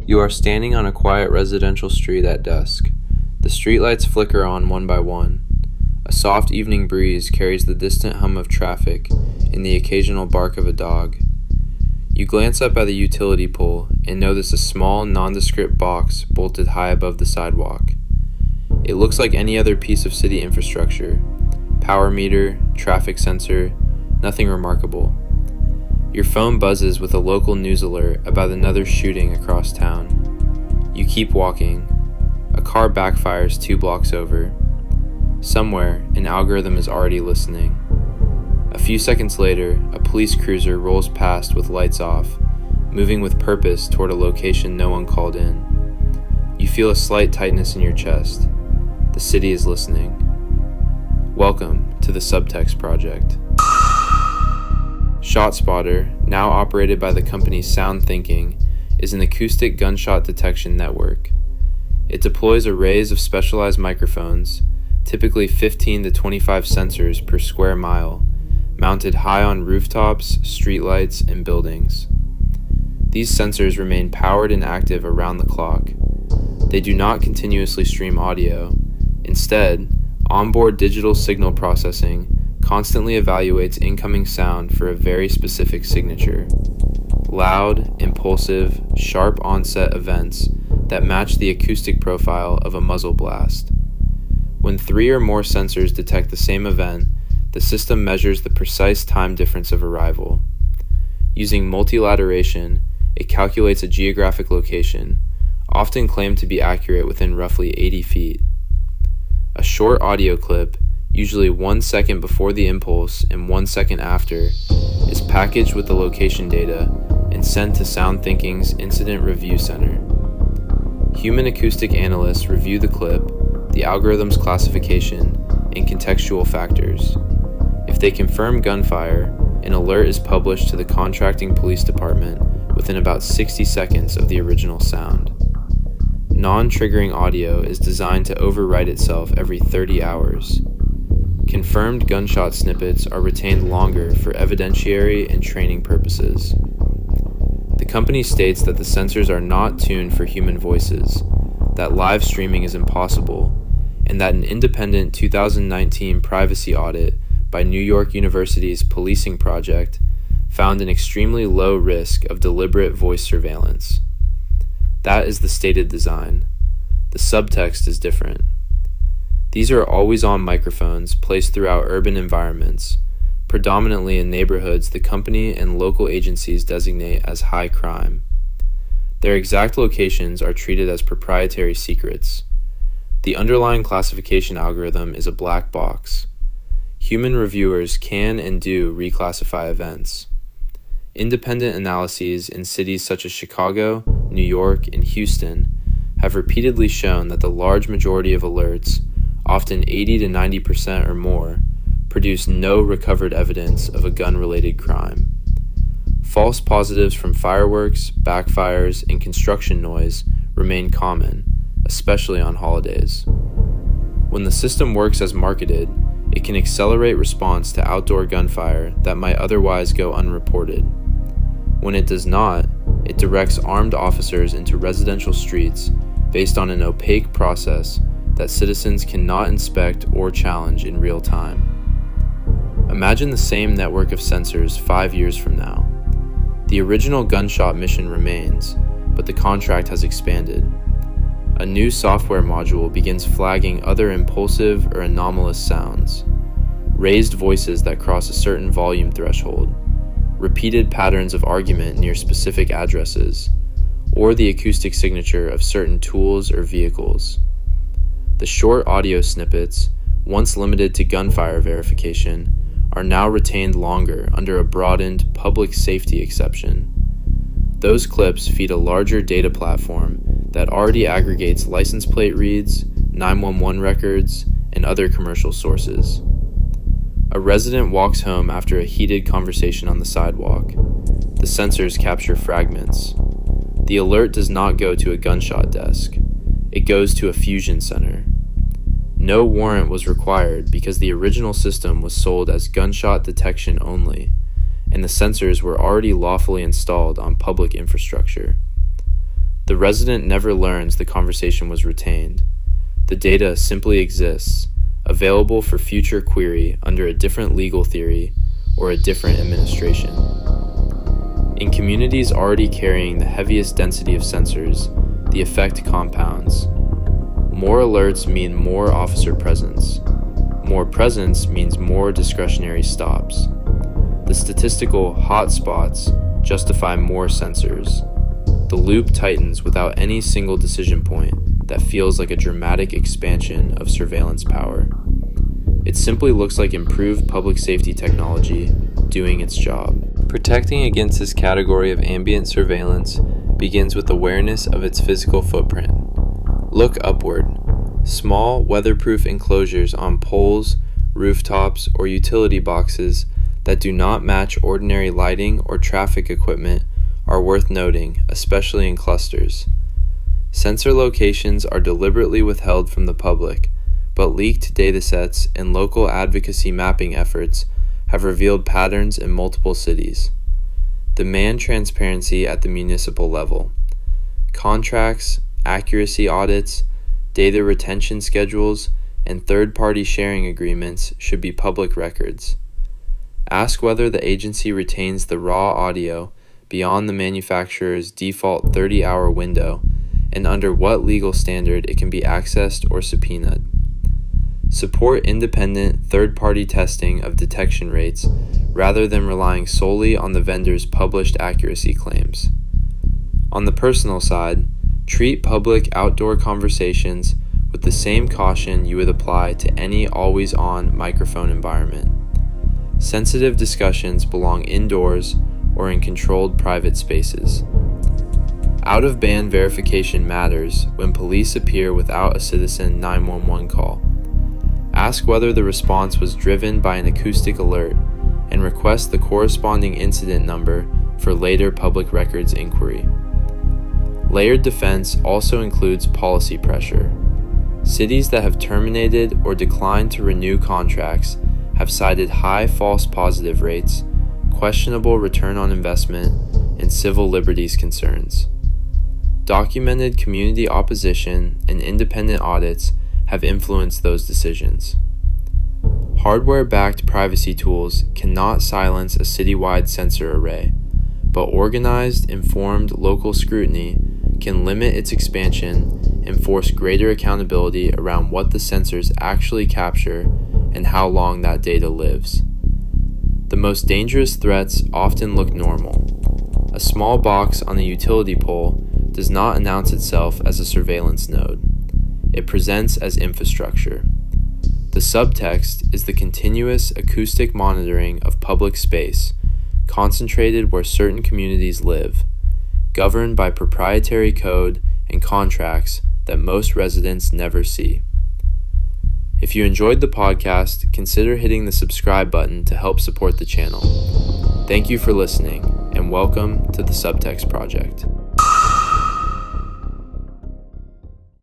You are standing on a quiet residential street at dusk. The streetlights flicker on one by one. A soft evening breeze carries the distant hum of traffic and the occasional bark of a dog. You glance up at the utility pole and notice a small, nondescript box bolted high above the sidewalk. It looks like any other piece of city infrastructure. Power meter, traffic sensor, nothing remarkable. Your phone buzzes with a local news alert about another shooting across town. You keep walking. A car backfires 2 blocks over. Somewhere, an algorithm is already listening. A few seconds later, a police cruiser rolls past with lights off, moving with purpose toward a location no one called in. You feel a slight tightness in your chest. The city is listening. Welcome to the Subtext Project. ShotSpotter, now operated by the company SoundThinking, is an acoustic gunshot detection network. It deploys arrays of specialized microphones, typically 15 to 25 sensors per square mile, mounted high on rooftops, streetlights, and buildings. These sensors remain powered and active around the clock. They do not continuously stream audio. Instead, onboard digital signal processing constantly evaluates incoming sound for a very specific signature. Loud, impulsive, sharp onset events that match the acoustic profile of a muzzle blast. When 3 or more sensors detect the same event, the system measures the precise time difference of arrival. Using multilateration, it calculates a geographic location, often claimed to be accurate within roughly 80 feet. A short audio clip, usually 1 second before the impulse and 1 second after, is packaged with the location data and sent to SoundThinking's Incident Review Center. Human acoustic analysts review the clip, the algorithm's classification, and contextual factors. If they confirm gunfire, an alert is published to the contracting police department within about 60 seconds of the original sound. Non-triggering audio is designed to overwrite itself every 30 hours. Confirmed gunshot snippets are retained longer for evidentiary and training purposes. The company states that the sensors are not tuned for human voices, that live streaming is impossible, and that an independent 2019 privacy audit by New York University's Policing Project found an extremely low risk of deliberate voice surveillance. That is the stated design. The subtext is different. These are always-on microphones placed throughout urban environments, predominantly in neighborhoods the company and local agencies designate as high crime. Their exact locations are treated as proprietary secrets. The underlying classification algorithm is a black box. Human reviewers can and do reclassify events. Independent analyses in cities such as Chicago, New York, and Houston have repeatedly shown that the large majority of alerts, often 80 to 90% or more, produce no recovered evidence of a gun-related crime. False positives from fireworks, backfires, and construction noise remain common, especially on holidays. When the system works as marketed, it can accelerate response to outdoor gunfire that might otherwise go unreported. When it does not, it directs armed officers into residential streets based on an opaque process that citizens cannot inspect or challenge in real time. Imagine the same network of sensors 5 years from now. The original gunshot mission remains, but the contract has expanded. A new software module begins flagging other impulsive or anomalous sounds, raised voices that cross a certain volume threshold, repeated patterns of argument near specific addresses, or the acoustic signature of certain tools or vehicles. The short audio snippets, once limited to gunfire verification, are now retained longer under a broadened public safety exception. Those clips feed a larger data platform that already aggregates license plate reads, 911 records, and other commercial sources. A resident walks home after a heated conversation on the sidewalk. The sensors capture fragments. The alert does not go to a gunshot desk. It goes to a fusion center. No warrant was required because the original system was sold as gunshot detection only, and the sensors were already lawfully installed on public infrastructure. The resident never learns the conversation was retained. The data simply exists, available for future query under a different legal theory or a different administration. In communities already carrying the heaviest density of sensors, the effect compounds. More alerts mean more officer presence. More presence means more discretionary stops. The statistical hotspots justify more sensors. The loop tightens without any single decision point that feels like a dramatic expansion of surveillance power. It simply looks like improved public safety technology doing its job. Protecting against this category of ambient surveillance begins with awareness of its physical footprint. Look upward. Small, weatherproof enclosures on poles, rooftops, or utility boxes that do not match ordinary lighting or traffic equipment are worth noting, especially in clusters. Sensor locations are deliberately withheld from the public, but leaked datasets and local advocacy mapping efforts have revealed patterns in multiple cities. Demand transparency at the municipal level. Contracts, accuracy audits, data retention schedules, and third-party sharing agreements should be public records. Ask whether the agency retains the raw audio beyond the manufacturer's default 30-hour window and under what legal standard it can be accessed or subpoenaed. Support independent third-party testing of detection rates rather than relying solely on the vendor's published accuracy claims. On the personal side, treat public outdoor conversations with the same caution you would apply to any always-on microphone environment. Sensitive discussions belong indoors or in controlled private spaces. Out-of-band verification matters when police appear without a citizen 911 call. Ask whether the response was driven by an acoustic alert and request the corresponding incident number for later public records inquiry. Layered defense also includes policy pressure. Cities that have terminated or declined to renew contracts have cited high false positive rates, questionable return on investment, and civil liberties concerns. Documented community opposition and independent audits have influenced those decisions. Hardware-backed privacy tools cannot silence a citywide sensor array, but organized, informed local scrutiny can limit its expansion and force greater accountability around what the sensors actually capture and how long that data lives. The most dangerous threats often look normal. A small box on a utility pole does not announce itself as a surveillance node. It presents as infrastructure. The subtext is the continuous acoustic monitoring of public space, concentrated where certain communities live, governed by proprietary code and contracts that most residents never see. If you enjoyed the podcast, consider hitting the subscribe button to help support the channel. Thank you for listening, and welcome to the Subtext Project.